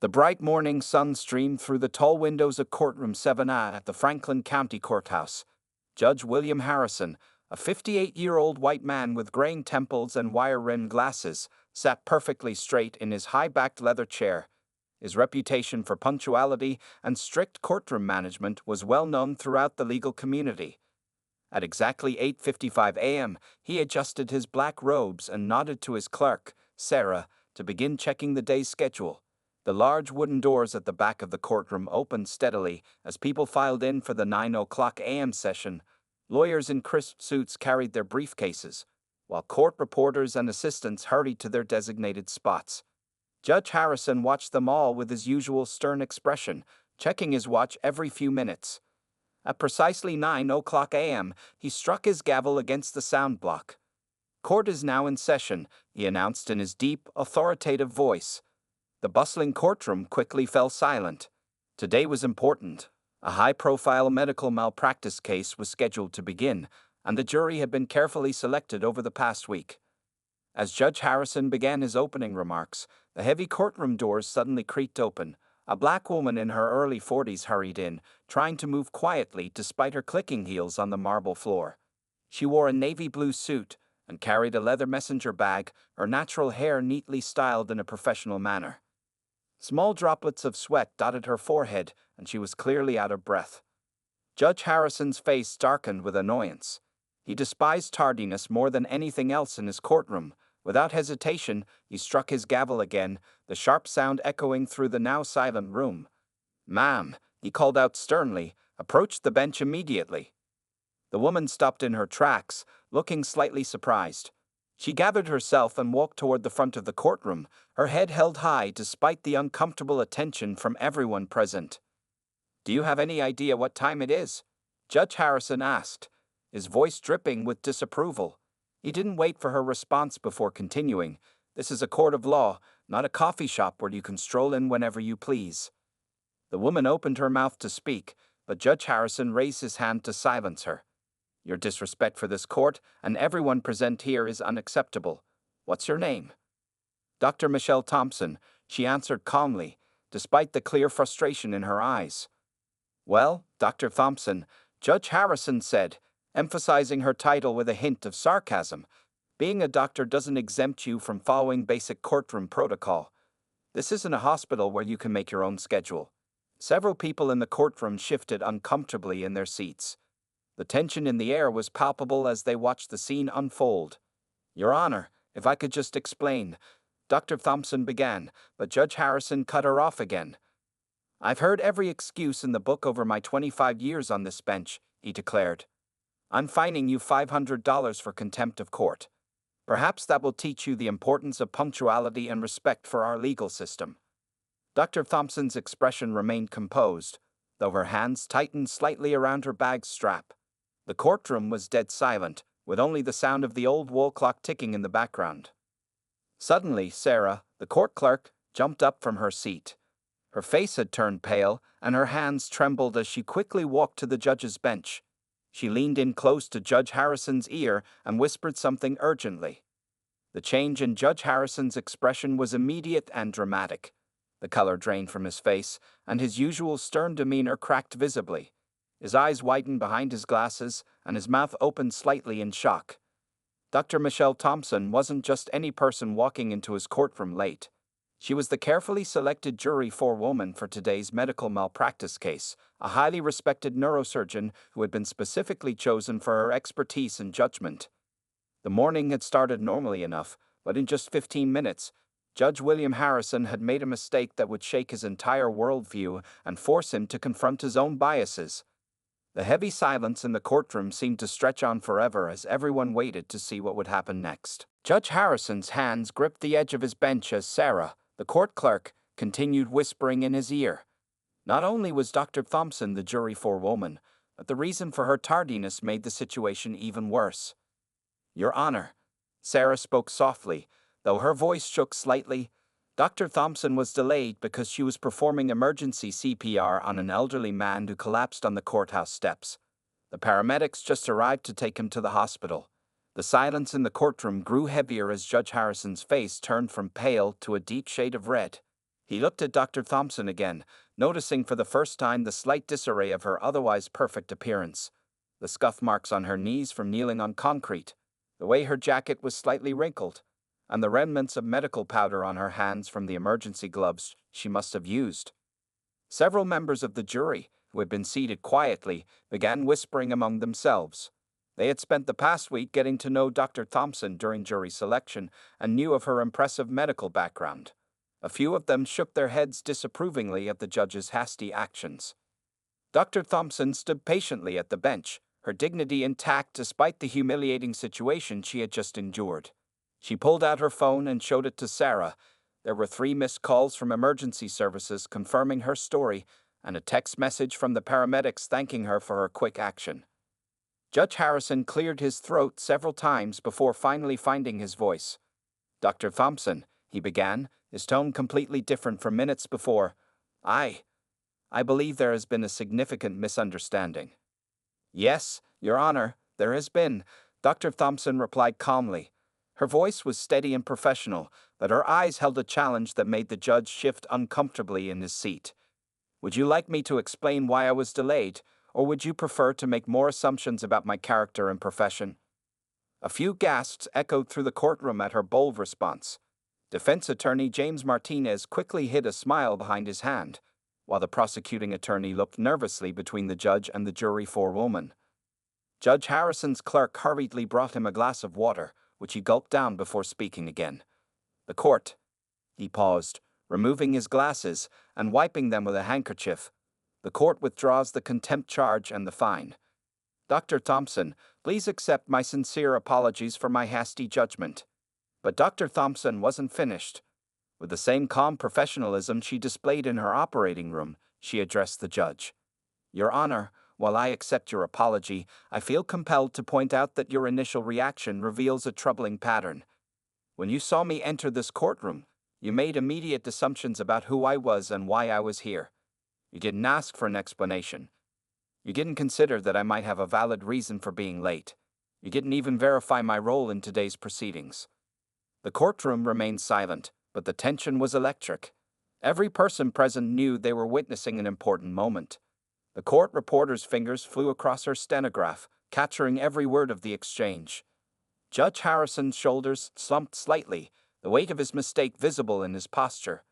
The bright morning sun streamed through the tall windows of Courtroom 7A at the Franklin County Courthouse. Judge William Harrison, a 58-year-old white man with graying temples and wire-rimmed glasses, sat perfectly straight in his high-backed leather chair. His reputation for punctuality and strict courtroom management was well known throughout the legal community. At exactly 8:55 a.m., he adjusted his black robes and nodded to his clerk, Sarah, to begin checking the day's schedule. The large wooden doors at the back of the courtroom opened steadily as people filed in for the 9 a.m. session. Lawyers in crisp suits carried their briefcases, while court reporters and assistants hurried to their designated spots. Judge Harrison watched them all with his usual stern expression, checking his watch every few minutes. At precisely 9 a.m., he struck his gavel against the sound block. "Court is now in session," he announced in his deep, authoritative voice. The bustling courtroom quickly fell silent. Today was important. A high-profile medical malpractice case was scheduled to begin, and the jury had been carefully selected over the past week. As Judge Harrison began his opening remarks, the heavy courtroom doors suddenly creaked open. A black woman in her early 40s hurried in, trying to move quietly despite her clicking heels on the marble floor. She wore a navy blue suit and carried a leather messenger bag, her natural hair neatly styled in a professional manner. Small droplets of sweat dotted her forehead, and she was clearly out of breath. Judge Harrison's face darkened with annoyance. He despised tardiness more than anything else in his courtroom. Without hesitation, he struck his gavel again, the sharp sound echoing through the now silent room. "Ma'am," he called out sternly, "approach the bench immediately." The woman stopped in her tracks, looking slightly surprised. She gathered herself and walked toward the front of the courtroom, her head held high despite the uncomfortable attention from everyone present. "Do you have any idea what time it is?" Judge Harrison asked, his voice dripping with disapproval. He didn't wait for her response before continuing. "This is a court of law, not a coffee shop where you can stroll in whenever you please." The woman opened her mouth to speak, but Judge Harrison raised his hand to silence her. "Your disrespect for this court and everyone present here is unacceptable. What's your name?" "Dr. Michelle Thompson," she answered calmly, despite the clear frustration in her eyes. "Well, Dr. Thompson," Judge Harrison said, emphasizing her title with a hint of sarcasm, "being a doctor doesn't exempt you from following basic courtroom protocol. This isn't a hospital where you can make your own schedule." Several people in the courtroom shifted uncomfortably in their seats. The tension in the air was palpable as they watched the scene unfold. "Your Honor, if I could just explain," Dr. Thompson began, but Judge Harrison cut her off again. "I've heard every excuse in the book over my 25 years on this bench," he declared. "I'm fining you $500 for contempt of court. Perhaps that will teach you the importance of punctuality and respect for our legal system." Dr. Thompson's expression remained composed, though her hands tightened slightly around her bag strap. The courtroom was dead silent, with only the sound of the old wall clock ticking in the background. Suddenly, Sarah, the court clerk, jumped up from her seat. Her face had turned pale, and her hands trembled as she quickly walked to the judge's bench. She leaned in close to Judge Harrison's ear and whispered something urgently. The change in Judge Harrison's expression was immediate and dramatic. The color drained from his face, and his usual stern demeanor cracked visibly. His eyes widened behind his glasses, and his mouth opened slightly in shock. Dr. Michelle Thompson wasn't just any person walking into his courtroom late. She was the carefully selected jury forewoman for today's medical malpractice case, a highly respected neurosurgeon who had been specifically chosen for her expertise and judgment. The morning had started normally enough, but in just 15 minutes, Judge William Harrison had made a mistake that would shake his entire worldview and force him to confront his own biases. The heavy silence in the courtroom seemed to stretch on forever as everyone waited to see what would happen next. Judge Harrison's hands gripped the edge of his bench as Sarah, the court clerk, continued whispering in his ear. Not only was Dr. Thompson the jury forewoman, but the reason for her tardiness made the situation even worse. "Your Honor," Sarah spoke softly, though her voice shook slightly. "Dr. Thompson was delayed because she was performing emergency CPR on an elderly man who collapsed on the courthouse steps. The paramedics just arrived to take him to the hospital." The silence in the courtroom grew heavier as Judge Harrison's face turned from pale to a deep shade of red. He looked at Dr. Thompson again, noticing for the first time the slight disarray of her otherwise perfect appearance. The scuff marks on her knees from kneeling on concrete, the way her jacket was slightly wrinkled, and the remnants of medical powder on her hands from the emergency gloves she must have used. Several members of the jury, who had been seated quietly, began whispering among themselves. They had spent the past week getting to know Dr. Thompson during jury selection and knew of her impressive medical background. A few of them shook their heads disapprovingly at the judge's hasty actions. Dr. Thompson stood patiently at the bench, her dignity intact despite the humiliating situation she had just endured. She pulled out her phone and showed it to Sarah. There were 3 missed calls from emergency services confirming her story, and a text message from the paramedics thanking her for her quick action. Judge Harrison cleared his throat several times before finally finding his voice. "Dr. Thompson," he began, his tone completely different from minutes before. I believe there has been a significant misunderstanding." "Yes, Your Honor, there has been," Dr. Thompson replied calmly. Her voice was steady and professional, but her eyes held a challenge that made the judge shift uncomfortably in his seat. "Would you like me to explain why I was delayed, or would you prefer to make more assumptions about my character and profession?" A few gasps echoed through the courtroom at her bold response. Defense attorney James Martinez quickly hid a smile behind his hand, while the prosecuting attorney looked nervously between the judge and the jury forewoman. Judge Harrison's clerk hurriedly brought him a glass of water, which he gulped down before speaking again. "The court," he paused, removing his glasses and wiping them with a handkerchief. "The court withdraws the contempt charge and the fine. Dr. Thompson, please accept my sincere apologies for my hasty judgment." But Dr. Thompson wasn't finished. With the same calm professionalism she displayed in her operating room, she addressed the judge. "Your Honor, while I accept your apology, I feel compelled to point out that your initial reaction reveals a troubling pattern. When you saw me enter this courtroom, you made immediate assumptions about who I was and why I was here. You didn't ask for an explanation. You didn't consider that I might have a valid reason for being late. You didn't even verify my role in today's proceedings." The courtroom remained silent, but the tension was electric. Every person present knew they were witnessing an important moment. The court reporter's fingers flew across her stenograph, capturing every word of the exchange. Judge Harrison's shoulders slumped slightly, the weight of his mistake visible in his posture.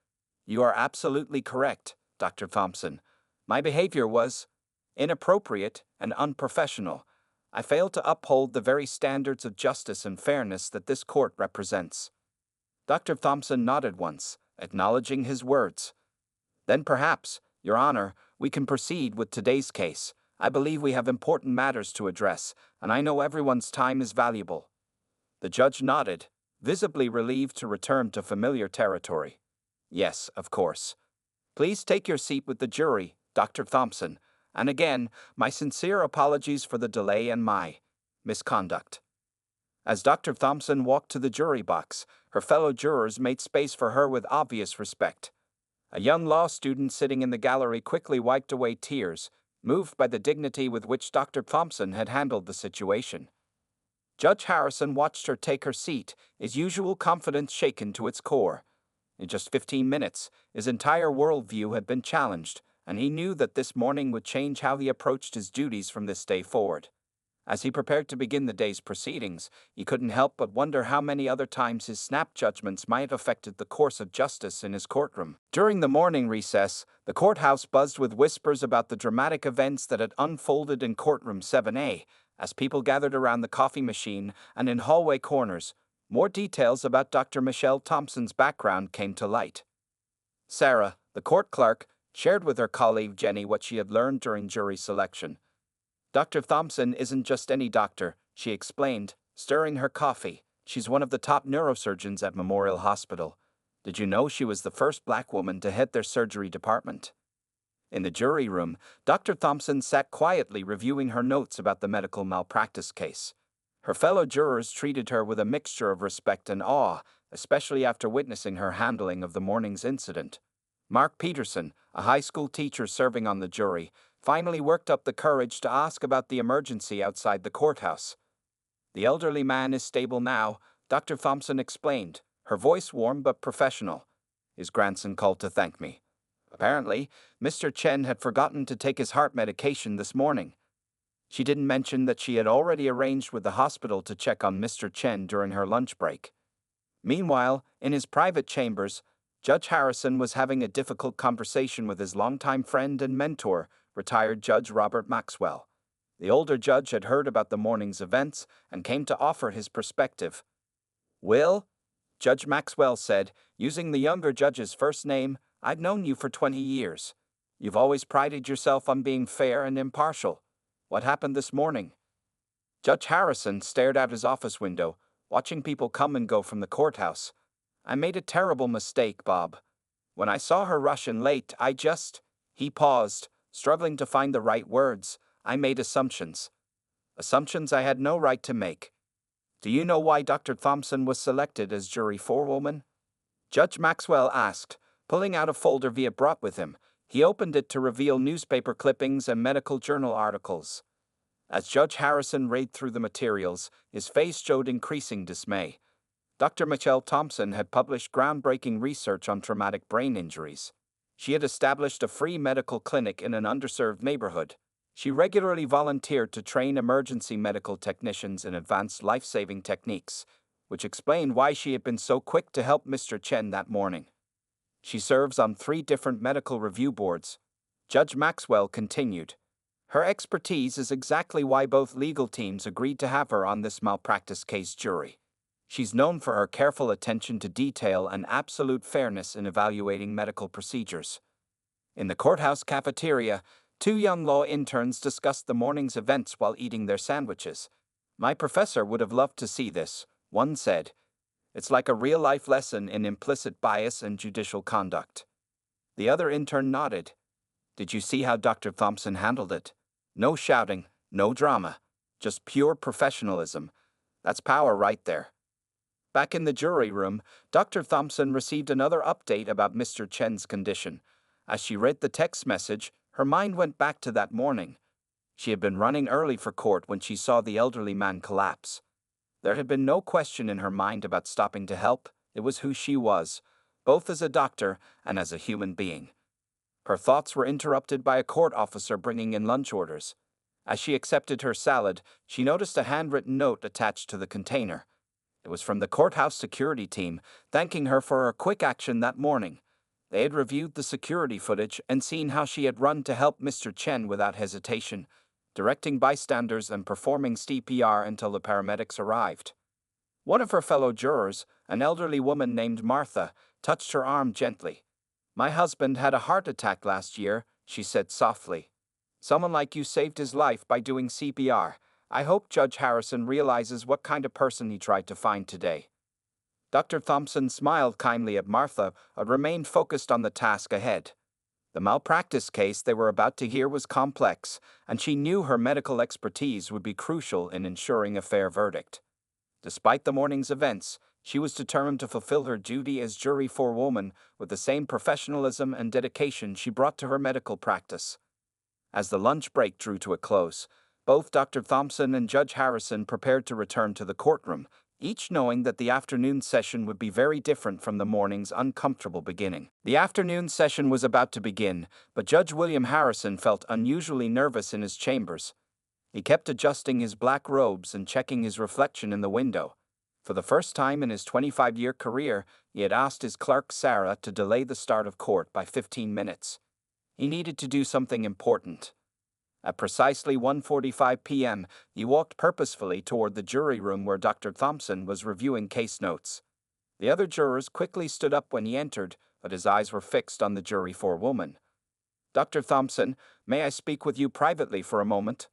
"You are absolutely correct, Dr. Thompson. My behavior was inappropriate and unprofessional. I failed to uphold the very standards of justice and fairness that this court represents." Dr. Thompson nodded once, acknowledging his words. "Then perhaps, Your Honor, we can proceed with today's case. I believe we have important matters to address, and I know everyone's time is valuable." The judge nodded, visibly relieved to return to familiar territory. "Yes, of course. Please take your seat with the jury, Dr. Thompson. And again, my sincere apologies for the delay and my misconduct." As Dr. Thompson walked to the jury box, her fellow jurors made space for her with obvious respect. A young law student sitting in the gallery quickly wiped away tears, moved by the dignity with which Dr. Thompson had handled the situation. Judge Harrison watched her take her seat, his usual confidence shaken to its core. In just 15 minutes, his entire worldview had been challenged, and he knew that this morning would change how he approached his duties from this day forward. As he prepared to begin the day's proceedings, he couldn't help but wonder how many other times his snap judgments might have affected the course of justice in his courtroom. During the morning recess, the courthouse buzzed with whispers about the dramatic events that had unfolded in courtroom 7A. As people gathered around the coffee machine and in hallway corners, more details about Dr. Michelle Thompson's background came to light. Sarah, the court clerk, shared with her colleague Jenny what she had learned during jury selection. "Dr. Thompson isn't just any doctor," she explained, stirring her coffee. "She's one of the top neurosurgeons at Memorial Hospital. Did you know she was the first black woman to head their surgery department?" In the jury room, Dr. Thompson sat quietly reviewing her notes about the medical malpractice case. Her fellow jurors treated her with a mixture of respect and awe, especially after witnessing her handling of the morning's incident. Mark Peterson, a high school teacher serving on the jury, finally worked up the courage to ask about the emergency outside the courthouse. "The elderly man is stable now," Dr. Thompson explained, her voice warm but professional. his grandson called to thank me. Apparently, Mr. Chen had forgotten to take his heart medication this morning. She didn't mention that she had already arranged with the hospital to check on Mr. Chen during her lunch break. Meanwhile, in his private chambers, Judge Harrison was having a difficult conversation with his longtime friend and mentor, retired Judge Robert Maxwell. The older judge had heard about the morning's events and came to offer his perspective. "Will," Judge Maxwell said, using the younger judge's first name, "I've known you for 20 years. You've always prided yourself on being fair and impartial. What happened this morning?" Judge Harrison stared out his office window, watching people come and go from the courthouse. "I made a terrible mistake, Bob. When I saw her rush in late, He paused, struggling to find the right words. "I made assumptions. Assumptions I had no right to make. Do you know why Dr. Thompson was selected as jury forewoman?" Judge Maxwell asked, pulling out a folder he had brought with him. He opened it to reveal newspaper clippings and medical journal articles. As Judge Harrison read through the materials, his face showed increasing dismay. Dr. Michelle Thompson had published groundbreaking research on traumatic brain injuries. She had established a free medical clinic in an underserved neighborhood. She regularly volunteered to train emergency medical technicians in advanced life-saving techniques, which explained why she had been so quick to help Mr. Chen that morning. She serves on 3 different medical review boards. Judge Maxwell continued. Her expertise is exactly why both legal teams agreed to have her on this malpractice case jury. She's known for her careful attention to detail and absolute fairness in evaluating medical procedures. In the courthouse cafeteria, 2 young law interns discussed the morning's events while eating their sandwiches. "My professor would have loved to see this," one said. "It's like a real-life lesson in implicit bias and judicial conduct." The other intern nodded. "Did you see how Dr. Thompson handled it? No shouting, no drama, just pure professionalism. That's power right there." Back in the jury room, Dr. Thompson received another update about Mr. Chen's condition. As she read the text message, her mind went back to that morning. She had been running early for court when she saw the elderly man collapse. There had been no question in her mind about stopping to help. It was who she was, both as a doctor and as a human being. Her thoughts were interrupted by a court officer bringing in lunch orders. As she accepted her salad, she noticed a handwritten note attached to the container. It was from the courthouse security team, thanking her for her quick action that morning. They had reviewed the security footage and seen how she had run to help Mr. Chen without hesitation, directing bystanders and performing CPR until the paramedics arrived. One of her fellow jurors, an elderly woman named Martha, touched her arm gently. "My husband had a heart attack last year," she said softly. "Someone like you saved his life by doing CPR. I hope Judge Harrison realizes what kind of person he tried to find today." Dr. Thompson smiled kindly at Martha, but remained focused on the task ahead. The malpractice case they were about to hear was complex, and she knew her medical expertise would be crucial in ensuring a fair verdict. Despite the morning's events, she was determined to fulfill her duty as jury forewoman with the same professionalism and dedication she brought to her medical practice. As the lunch break drew to a close, both Dr. Thompson and Judge Harrison prepared to return to the courtroom, each knowing that the afternoon session would be very different from the morning's uncomfortable beginning. The afternoon session was about to begin, but Judge William Harrison felt unusually nervous in his chambers. He kept adjusting his black robes and checking his reflection in the window. For the first time in his 25-year career, he had asked his clerk Sarah to delay the start of court by 15 minutes. He needed to do something important. At precisely 1:45 p.m., he walked purposefully toward the jury room where Dr. Thompson was reviewing case notes. The other jurors quickly stood up when he entered, but his eyes were fixed on the jury forewoman. "Dr. Thompson, may I speak with you privately for a moment?"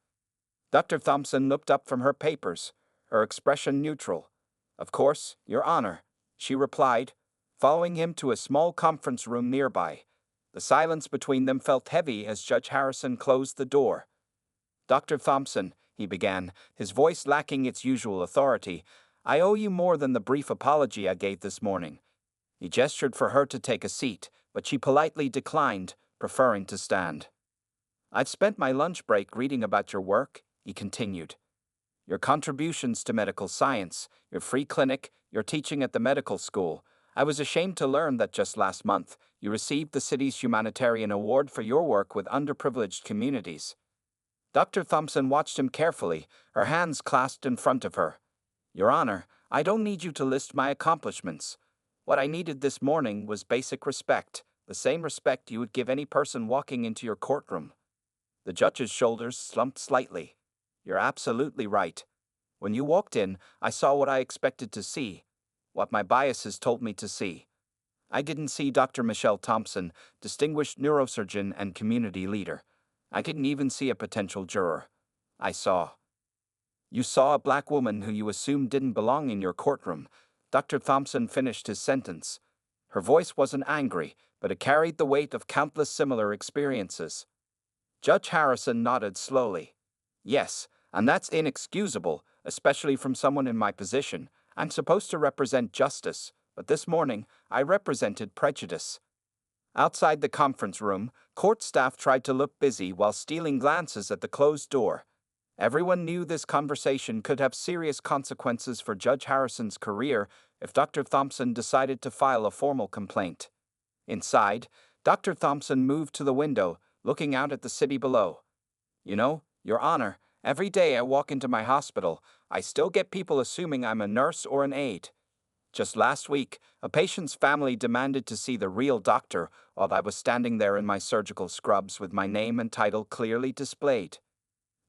Dr. Thompson looked up from her papers, her expression neutral. "Of course, Your Honor," she replied, following him to a small conference room nearby. The silence between them felt heavy as Judge Harrison closed the door. "Dr. Thompson," he began, his voice lacking its usual authority, "I owe you more than the brief apology I gave this morning." He gestured for her to take a seat, but she politely declined, preferring to stand. "I've spent my lunch break reading about your work," he continued. "Your contributions to medical science, your free clinic, your teaching at the medical school. I was ashamed to learn that just last month, you received the city's humanitarian award for your work with underprivileged communities. Dr. Thompson watched him carefully, her hands clasped in front of her. Your Honor, I don't need you to list my accomplishments. What I needed this morning was basic respect, the same respect you would give any person walking into your courtroom. The judge's shoulders slumped slightly. You're absolutely right. When you walked in, I saw what I expected to see, what my biases told me to see. I didn't see Dr. Michelle Thompson, distinguished neurosurgeon and community leader. I didn't even see a potential juror. You saw a black woman who you assumed didn't belong in your courtroom. Dr. Thompson finished his sentence. Her voice wasn't angry, but it carried the weight of countless similar experiences. Judge Harrison nodded slowly. Yes, and that's inexcusable, especially from someone in my position. I'm supposed to represent justice, but this morning, I represented prejudice. Outside the conference room, court staff tried to look busy while stealing glances at the closed door. Everyone knew this conversation could have serious consequences for Judge Harrison's career if Dr. Thompson decided to file a formal complaint. Inside, Dr. Thompson moved to the window, looking out at the city below. You know, Your Honor, every day I walk into my hospital, I still get people assuming I'm a nurse or an aide. Just last week, a patient's family demanded to see the real doctor while I was standing there in my surgical scrubs with my name and title clearly displayed.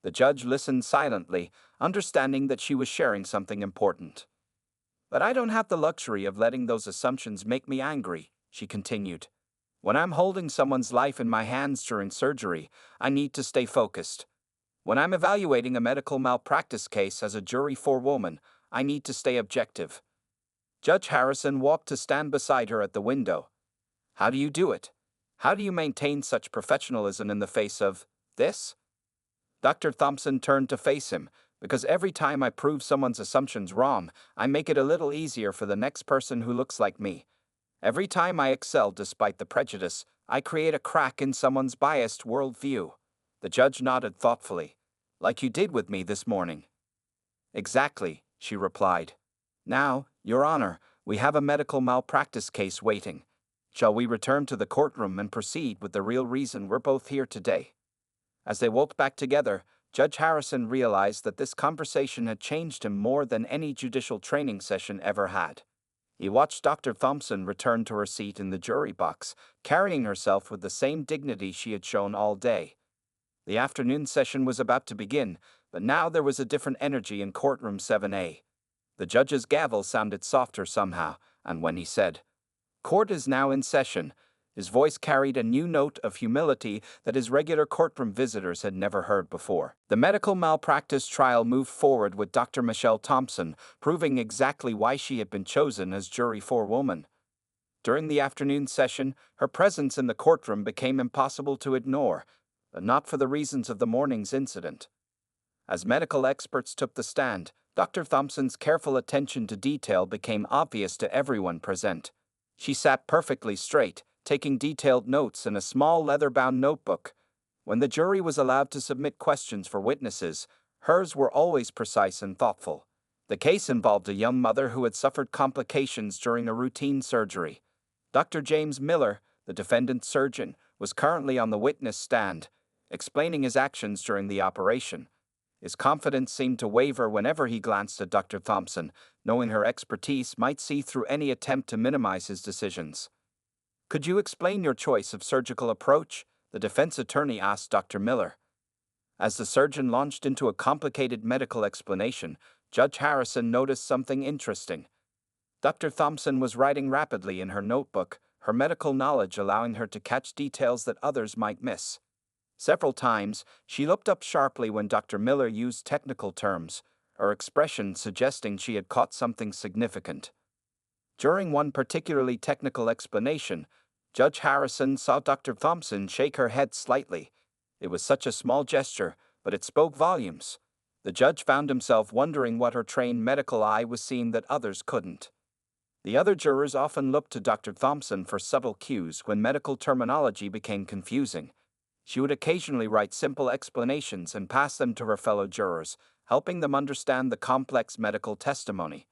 The judge listened silently, understanding that she was sharing something important. But I don't have the luxury of letting those assumptions make me angry, she continued. When I'm holding someone's life in my hands during surgery, I need to stay focused. When I'm evaluating a medical malpractice case as a jury forewoman, I need to stay objective. Judge Harrison walked to stand beside her at the window. How do you do it? How do you maintain such professionalism in the face of this? Dr. Thompson turned to face him, because every time I prove someone's assumptions wrong, I make it a little easier for the next person who looks like me. Every time I excel despite the prejudice, I create a crack in someone's biased worldview. The judge nodded thoughtfully. Like you did with me this morning. Exactly, she replied. Now, Your Honor, we have a medical malpractice case waiting. Shall we return to the courtroom and proceed with the real reason we're both here today? As they walked back together, Judge Harrison realized that this conversation had changed him more than any judicial training session ever had. He watched Dr. Thompson return to her seat in the jury box, carrying herself with the same dignity she had shown all day. The afternoon session was about to begin, but now there was a different energy in courtroom 7A. The judge's gavel sounded softer somehow, and when he said, "Court is now in session," his voice carried a new note of humility that his regular courtroom visitors had never heard before. The medical malpractice trial moved forward with Dr. Michelle Thompson, proving exactly why she had been chosen as jury forewoman. During the afternoon session, her presence in the courtroom became impossible to ignore, but not for the reasons of the morning's incident. As medical experts took the stand, Dr. Thompson's careful attention to detail became obvious to everyone present. She sat perfectly straight, taking detailed notes in a small leather-bound notebook. When the jury was allowed to submit questions for witnesses, hers were always precise and thoughtful. The case involved a young mother who had suffered complications during a routine surgery. Dr. James Miller, the defendant's surgeon, was currently on the witness stand, explaining his actions during the operation. His confidence seemed to waver whenever he glanced at Dr. Thompson, knowing her expertise might see through any attempt to minimize his decisions. Could you explain your choice of surgical approach? The defense attorney asked Dr. Miller. As the surgeon launched into a complicated medical explanation, Judge Harrison noticed something interesting. Dr. Thompson was writing rapidly in her notebook, her medical knowledge allowing her to catch details that others might miss. Several times, she looked up sharply when Dr. Miller used technical terms, her expression suggesting she had caught something significant. During one particularly technical explanation, Judge Harrison saw Dr. Thompson shake her head slightly. It was such a small gesture, but it spoke volumes. The judge found himself wondering what her trained medical eye was seeing that others couldn't. The other jurors often looked to Dr. Thompson for subtle cues when medical terminology became confusing. She would occasionally write simple explanations and pass them to her fellow jurors, helping them understand the complex medical testimony.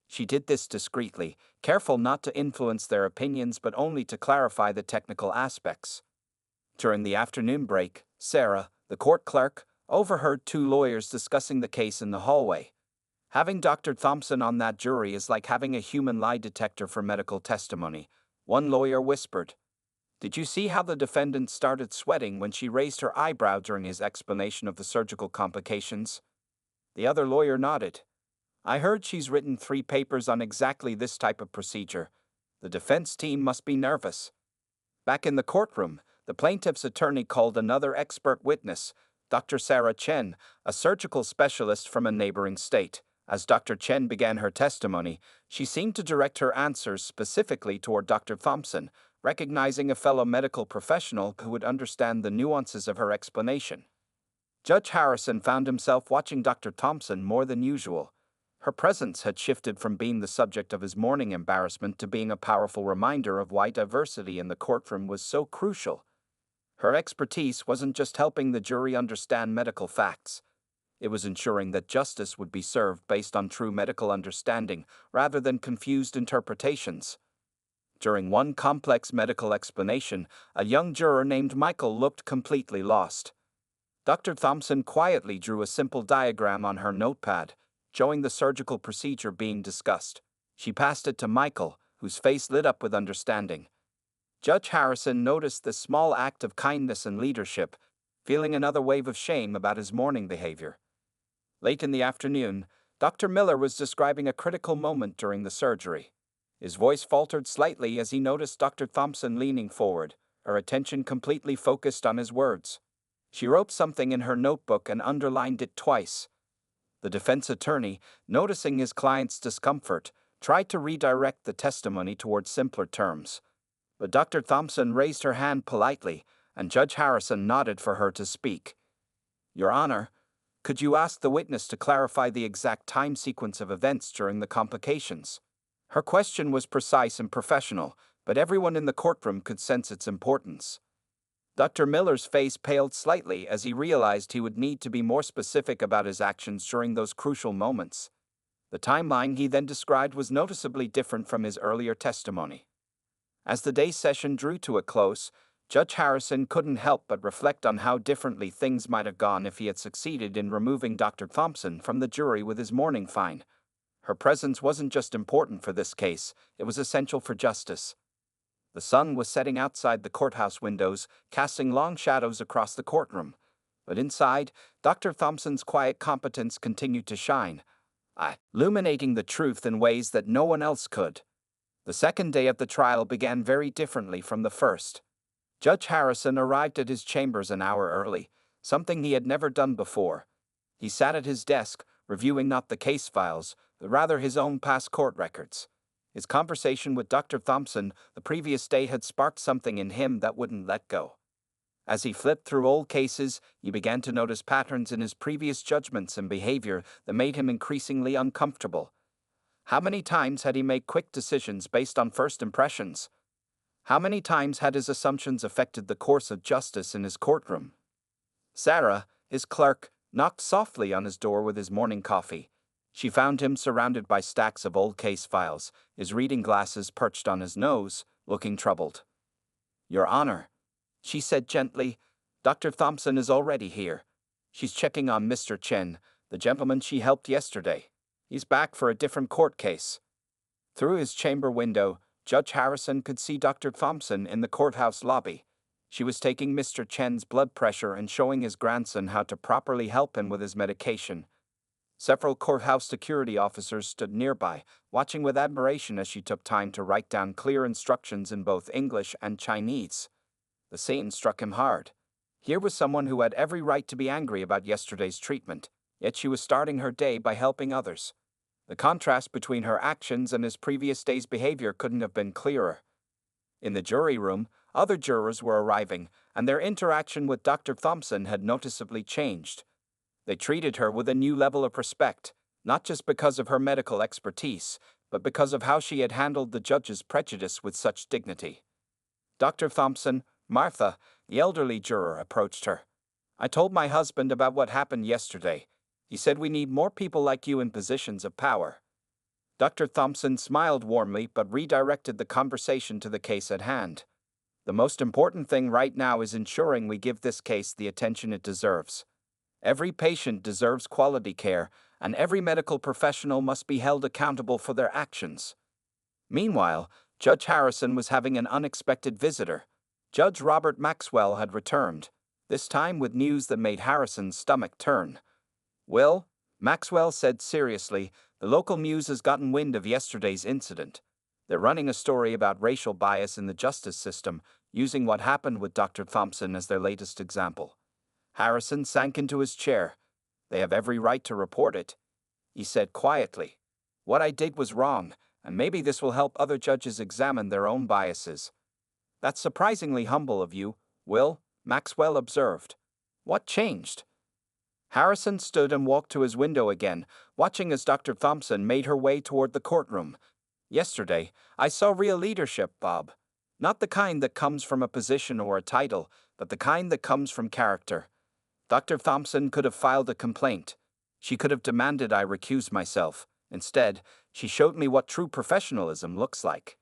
She did this discreetly, careful not to influence their opinions but only to clarify the technical aspects. During the afternoon break, Sarah, the court clerk, overheard two lawyers discussing the case in the hallway. Having Dr. Thompson on that jury is like having a human lie detector for medical testimony, one lawyer whispered. Did you see how the defendant started sweating when she raised her eyebrow during his explanation of the surgical complications? The other lawyer nodded. I heard she's written 3 papers on exactly this type of procedure. The defense team must be nervous. Back in the courtroom, the plaintiff's attorney called another expert witness, Dr. Sarah Chen, a surgical specialist from a neighboring state. As Dr. Chen began her testimony, she seemed to direct her answers specifically toward Dr. Thompson, recognizing a fellow medical professional who would understand the nuances of her explanation. Judge Harrison found himself watching Dr. Thompson more than usual. Her presence had shifted from being the subject of his morning embarrassment to being a powerful reminder of why diversity in the courtroom was so crucial. Her expertise wasn't just helping the jury understand medical facts. It was ensuring that justice would be served based on true medical understanding rather than confused interpretations. During one complex medical explanation, a young juror named Michael looked completely lost. Dr. Thompson quietly drew a simple diagram on her notepad, showing the surgical procedure being discussed. She passed it to Michael, whose face lit up with understanding. Judge Harrison noticed this small act of kindness and leadership, feeling another wave of shame about his morning behavior. Late in the afternoon, Dr. Miller was describing a critical moment during the surgery. His voice faltered slightly as he noticed Dr. Thompson leaning forward, her attention completely focused on his words. She wrote something in her notebook and underlined it twice. The defense attorney, noticing his client's discomfort, tried to redirect the testimony toward simpler terms. But Dr. Thompson raised her hand politely, and Judge Harrison nodded for her to speak. Your Honor, could you ask the witness to clarify the exact time sequence of events during the complications? Her question was precise and professional, but everyone in the courtroom could sense its importance. Dr. Miller's face paled slightly as he realized he would need to be more specific about his actions during those crucial moments. The timeline he then described was noticeably different from his earlier testimony. As the day's session drew to a close, Judge Harrison couldn't help but reflect on how differently things might have gone if he had succeeded in removing Dr. Thompson from the jury with his morning fine. Her presence wasn't just important for this case, it was essential for justice. The sun was setting outside the courthouse windows, casting long shadows across the courtroom. But inside, Dr. Thompson's quiet competence continued to shine, illuminating the truth in ways that no one else could. The second day of the trial began very differently from the first. Judge Harrison arrived at his chambers an hour early, something he had never done before. He sat at his desk, reviewing not the case files, but rather his own past court records. His conversation with Dr. Thompson the previous day had sparked something in him that wouldn't let go. As he flipped through old cases, he began to notice patterns in his previous judgments and behavior that made him increasingly uncomfortable. How many times had he made quick decisions based on first impressions? How many times had his assumptions affected the course of justice in his courtroom? Sarah, his clerk, knocked softly on his door with his morning coffee. She found him surrounded by stacks of old case files, his reading glasses perched on his nose, looking troubled. Your Honor, she said gently, Dr. Thompson is already here. She's checking on Mr. Chen, the gentleman she helped yesterday. He's back for a different court case. Through his chamber window, Judge Harrison could see Dr. Thompson in the courthouse lobby. She was taking Mr. Chen's blood pressure and showing his grandson how to properly help him with his medication. Several courthouse security officers stood nearby, watching with admiration as she took time to write down clear instructions in both English and Chinese. The scene struck him hard. Here was someone who had every right to be angry about yesterday's treatment, yet she was starting her day by helping others. The contrast between her actions and his previous day's behavior couldn't have been clearer. In the jury room, other jurors were arriving, and their interaction with Dr. Thompson had noticeably changed. They treated her with a new level of respect, not just because of her medical expertise, but because of how she had handled the judge's prejudice with such dignity. Dr. Thompson, Martha, the elderly juror, approached her. I told my husband about what happened yesterday. He said we need more people like you in positions of power. Dr. Thompson smiled warmly but redirected the conversation to the case at hand. The most important thing right now is ensuring we give this case the attention it deserves. Every patient deserves quality care, and every medical professional must be held accountable for their actions. Meanwhile, Judge Harrison was having an unexpected visitor. Judge Robert Maxwell had returned, this time with news that made Harrison's stomach turn. "Will," Maxwell said seriously, "the local news has gotten wind of yesterday's incident. They're running a story about racial bias in the justice system, using what happened with Dr. Thompson as their latest example." Harrison sank into his chair. "They have every right to report it," he said quietly. "What I did was wrong, and maybe this will help other judges examine their own biases." "That's surprisingly humble of you, Will," Maxwell observed. "What changed?" Harrison stood and walked to his window again, watching as Dr. Thompson made her way toward the courtroom. "Yesterday, I saw real leadership, Bob. Not the kind that comes from a position or a title, but the kind that comes from character. Dr. Thompson could have filed a complaint. She could have demanded I recuse myself. Instead, she showed me what true professionalism looks like."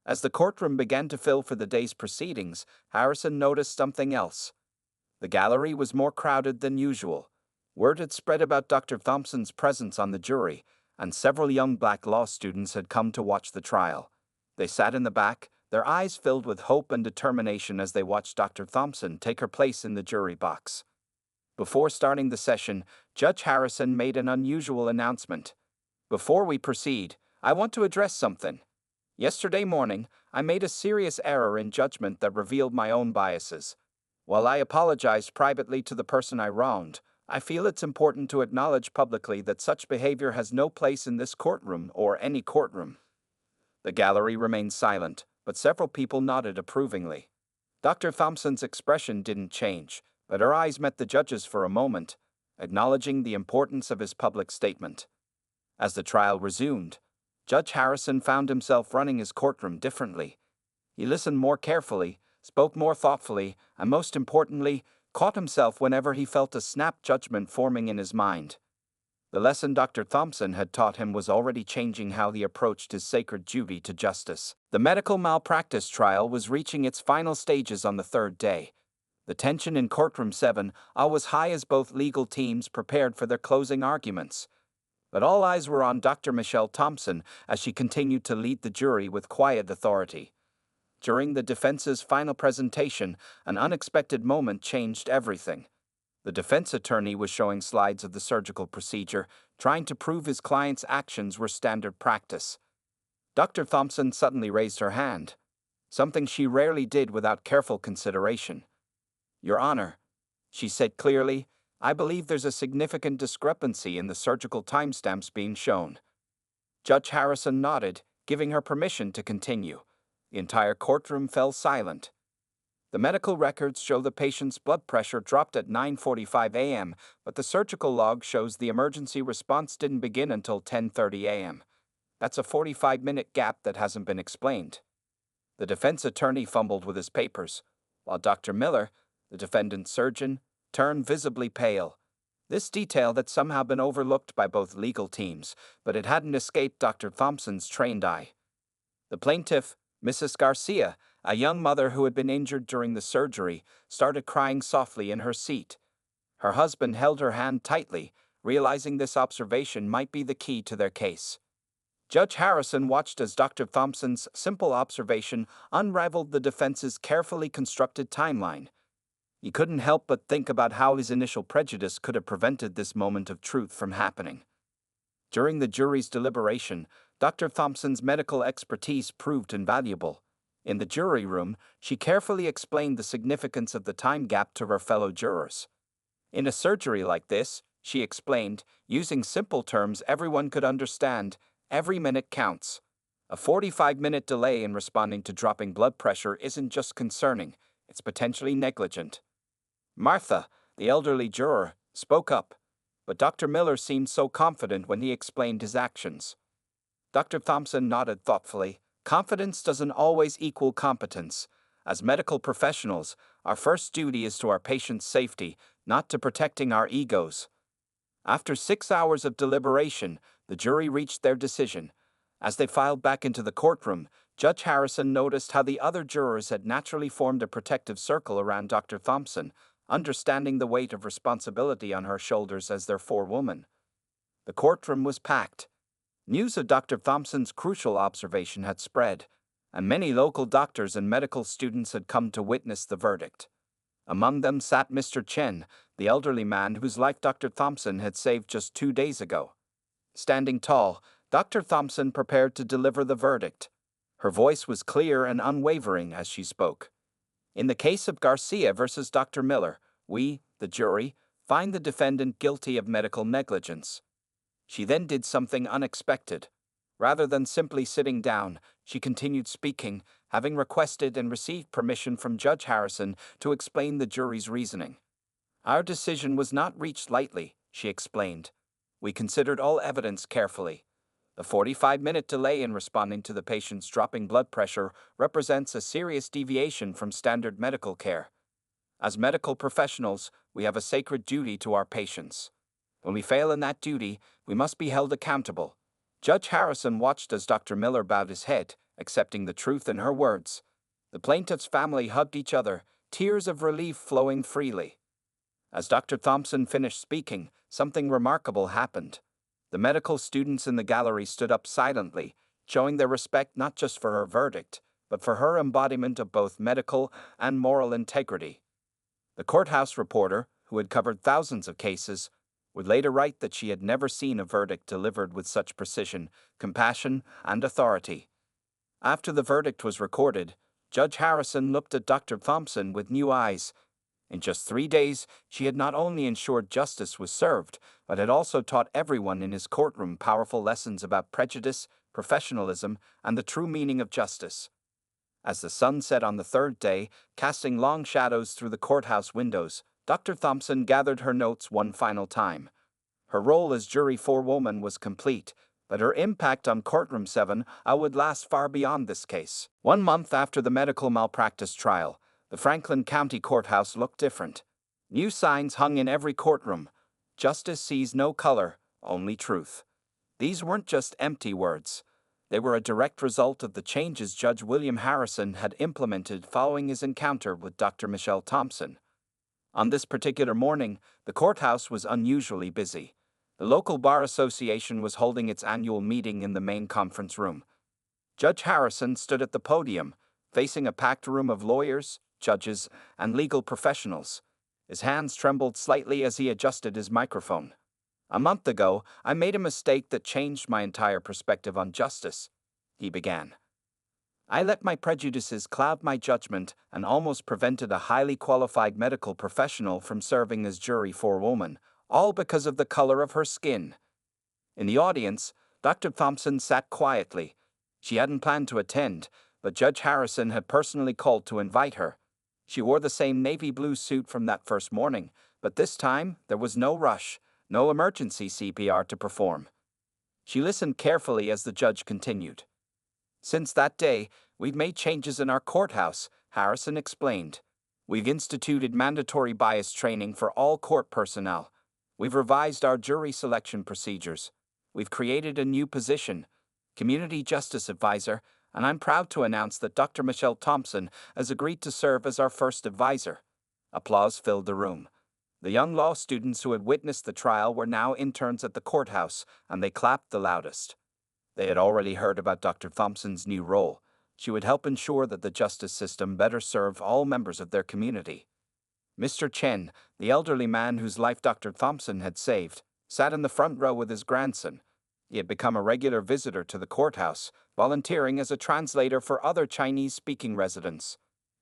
As the courtroom began to fill for the day's proceedings, Harrison noticed something else. The gallery was more crowded than usual. Word had spread about Dr. Thompson's presence on the jury, and several young black law students had come to watch the trial. They sat in the back, their eyes filled with hope and determination as they watched Dr. Thompson take her place in the jury box. Before starting the session, Judge Harrison made an unusual announcement. "Before we proceed, I want to address something. Yesterday morning, I made a serious error in judgment that revealed my own biases. While I apologized privately to the person I wronged, I feel it's important to acknowledge publicly that such behavior has no place in this courtroom or any courtroom." The gallery remained silent, but several people nodded approvingly. Dr. Thompson's expression didn't change, but her eyes met the judge's for a moment, acknowledging the importance of his public statement. As the trial resumed, Judge Harrison found himself running his courtroom differently. He listened more carefully, spoke more thoughtfully, and most importantly, caught himself whenever he felt a snap judgment forming in his mind. The lesson Dr. Thompson had taught him was already changing how he approached his sacred duty to justice. The medical malpractice trial was reaching its final stages on the third day. The tension in courtroom 7 was high as both legal teams prepared for their closing arguments. But all eyes were on Dr. Michelle Thompson as she continued to lead the jury with quiet authority. During the defense's final presentation, an unexpected moment changed everything. The defense attorney was showing slides of the surgical procedure, trying to prove his client's actions were standard practice. Dr. Thompson suddenly raised her hand, something she rarely did without careful consideration. "Your Honor," she said clearly, "I believe there's a significant discrepancy in the surgical timestamps being shown." Judge Harrison nodded, giving her permission to continue. The entire courtroom fell silent. "The medical records show the patient's blood pressure dropped at 9:45 a.m., but the surgical log shows the emergency response didn't begin until 10:30 a.m. That's a 45-minute gap that hasn't been explained." The defense attorney fumbled with his papers, while Dr. Miller, the defendant's surgeon, turned visibly pale. This detail had somehow been overlooked by both legal teams, but it hadn't escaped Dr. Thompson's trained eye. The plaintiff, Mrs. Garcia, a young mother who had been injured during the surgery, started crying softly in her seat. Her husband held her hand tightly, realizing this observation might be the key to their case. Judge Harrison watched as Dr. Thompson's simple observation unraveled the defense's carefully constructed timeline. He couldn't help but think about how his initial prejudice could have prevented this moment of truth from happening. During the jury's deliberation, Dr. Thompson's medical expertise proved invaluable. In the jury room, she carefully explained the significance of the time gap to her fellow jurors. "In a surgery like this," she explained, using simple terms everyone could understand, "every minute counts. A 45-minute delay in responding to dropping blood pressure isn't just concerning, it's potentially negligent." Martha, the elderly juror, spoke up, but Dr. Miller seemed so confident when he explained his actions. Dr. Thompson nodded thoughtfully. "Confidence doesn't always equal competence. As medical professionals, our first duty is to our patients' safety, not to protecting our egos." After 6 hours of deliberation, the jury reached their decision. As they filed back into the courtroom, Judge Harrison noticed how the other jurors had naturally formed a protective circle around Dr. Thompson, understanding the weight of responsibility on her shoulders as their forewoman. The courtroom was packed. News of Dr. Thompson's crucial observation had spread, and many local doctors and medical students had come to witness the verdict. Among them sat Mr. Chen, the elderly man whose life Dr. Thompson had saved just 2 days ago. Standing tall, Dr. Thompson prepared to deliver the verdict. Her voice was clear and unwavering as she spoke. In the case of Garcia versus Dr. Miller, we, the jury, find the defendant guilty of medical negligence. She then did something unexpected. Rather than simply sitting down, she continued speaking, having requested and received permission from Judge Harrison to explain the jury's reasoning. Our decision was not reached lightly, she explained. We considered all evidence carefully. The 45-minute delay in responding to the patient's dropping blood pressure represents a serious deviation from standard medical care. As medical professionals, we have a sacred duty to our patients. When we fail in that duty, we must be held accountable. Judge Harrison watched as Dr. Miller bowed his head, accepting the truth in her words. The plaintiff's family hugged each other, tears of relief flowing freely. As Dr. Thompson finished speaking, something remarkable happened. The medical students in the gallery stood up silently, showing their respect not just for her verdict, but for her embodiment of both medical and moral integrity. The courthouse reporter, who had covered thousands of cases, would later write that she had never seen a verdict delivered with such precision, compassion, and authority. After the verdict was recorded, Judge Harrison looked at Dr. Thompson with new eyes. In just 3 days, she had not only ensured justice was served, but had also taught everyone in his courtroom powerful lessons about prejudice, professionalism, and the true meaning of justice. As the sun set on the third day, casting long shadows through the courthouse windows, Dr. Thompson gathered her notes one final time. Her role as jury forewoman was complete, but her impact on Courtroom 7 would last far beyond this case. 1 month after the medical malpractice trial, the Franklin County Courthouse looked different. New signs hung in every courtroom. Justice sees no color, only truth. These weren't just empty words. They were a direct result of the changes Judge William Harrison had implemented following his encounter with Dr. Michelle Thompson. On this particular morning, the courthouse was unusually busy. The local bar association was holding its annual meeting in the main conference room. Judge Harrison stood at the podium, facing a packed room of lawyers, judges, and legal professionals. His hands trembled slightly as he adjusted his microphone. "A month ago, I made a mistake that changed my entire perspective on justice," he began. "I let my prejudices cloud my judgment and almost prevented a highly qualified medical professional from serving as jury forewoman, all because of the color of her skin." In the audience, Dr. Thompson sat quietly. She hadn't planned to attend, but Judge Harrison had personally called to invite her. She wore the same navy blue suit from that first morning, but this time there was no rush, no emergency CPR to perform. She listened carefully as the judge continued. "Since that day, we've made changes in our courthouse," Harrison explained. "We've instituted mandatory bias training for all court personnel. We've revised our jury selection procedures. We've created a new position, Community Justice Advisor, and I'm proud to announce that Dr. Michelle Thompson has agreed to serve as our first advisor." Applause filled the room. The young law students who had witnessed the trial were now interns at the courthouse, and they clapped the loudest. They had already heard about Dr. Thompson's new role. She would help ensure that the justice system better served all members of their community. Mr. Chen, the elderly man whose life Dr. Thompson had saved, sat in the front row with his grandson. He had become a regular visitor to the courthouse, volunteering as a translator for other Chinese-speaking residents.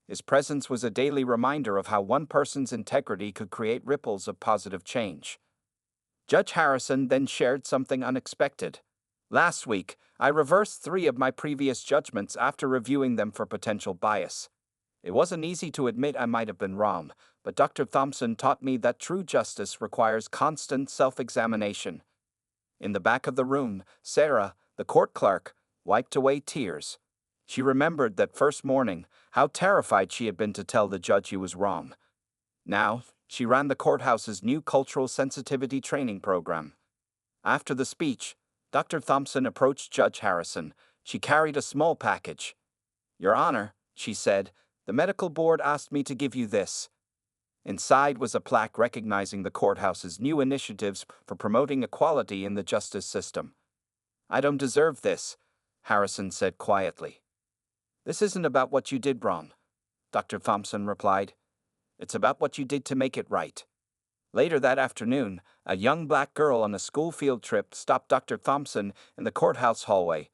His presence was a daily reminder of how one person's integrity could create ripples of positive change. Judge Harrison then shared something unexpected. "Last week, I reversed 3 of my previous judgments after reviewing them for potential bias. It wasn't easy to admit I might have been wrong, but Dr. Thompson taught me that true justice requires constant self-examination." In the back of the room, Sarah, the court clerk, wiped away tears. She remembered that first morning, how terrified she had been to tell the judge he was wrong. Now, she ran the courthouse's new cultural sensitivity training program. After the speech, Dr. Thompson approached Judge Harrison. She carried a small package. "Your Honor," she said, "the medical board asked me to give you this." Inside was a plaque recognizing the courthouse's new initiatives for promoting equality in the justice system. "I don't deserve this," Harrison said quietly. "This isn't about what you did wrong," Dr. Thompson replied. "It's about what you did to make it right." Later that afternoon, a young black girl on a school field trip stopped Dr. Thompson in the courthouse hallway.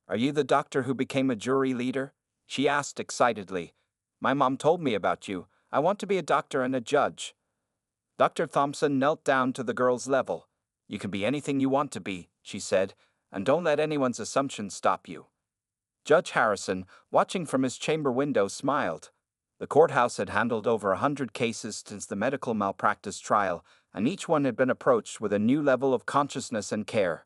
"Are you the doctor who became a jury leader?" she asked excitedly. "My mom told me about you. I want to be a doctor and a judge." Dr. Thompson knelt down to the girl's level. "You can be anything you want to be," she said, "and don't let anyone's assumptions stop you." Judge Harrison, watching from his chamber window, smiled. The courthouse had handled over 100 cases since the medical malpractice trial, and each one had been approached with a new level of consciousness and care.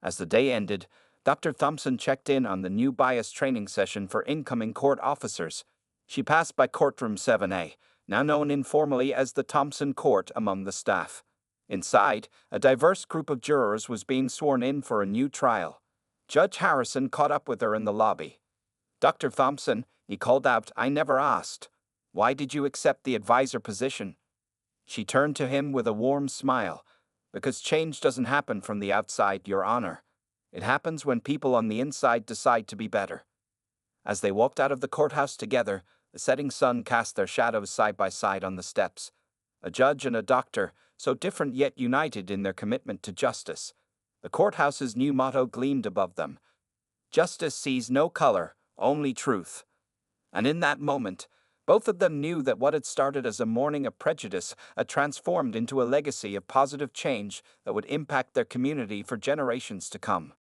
As the day ended, Dr. Thompson checked in on the new bias training session for incoming court officers. She passed by courtroom 7A, now known informally as the Thompson Court among the staff. Inside, a diverse group of jurors was being sworn in for a new trial. Judge Harrison caught up with her in the lobby. "Dr. Thompson," he called out, "I never asked. Why did you accept the advisor position?" She turned to him with a warm smile. "Because change doesn't happen from the outside, Your Honor. It happens when people on the inside decide to be better." As they walked out of the courthouse together, the setting sun cast their shadows side by side on the steps. A judge and a doctor, so different yet united in their commitment to justice. The courthouse's new motto gleamed above them. "Justice sees no color, only truth." And in that moment, both of them knew that what had started as a mourning of prejudice had transformed into a legacy of positive change that would impact their community for generations to come.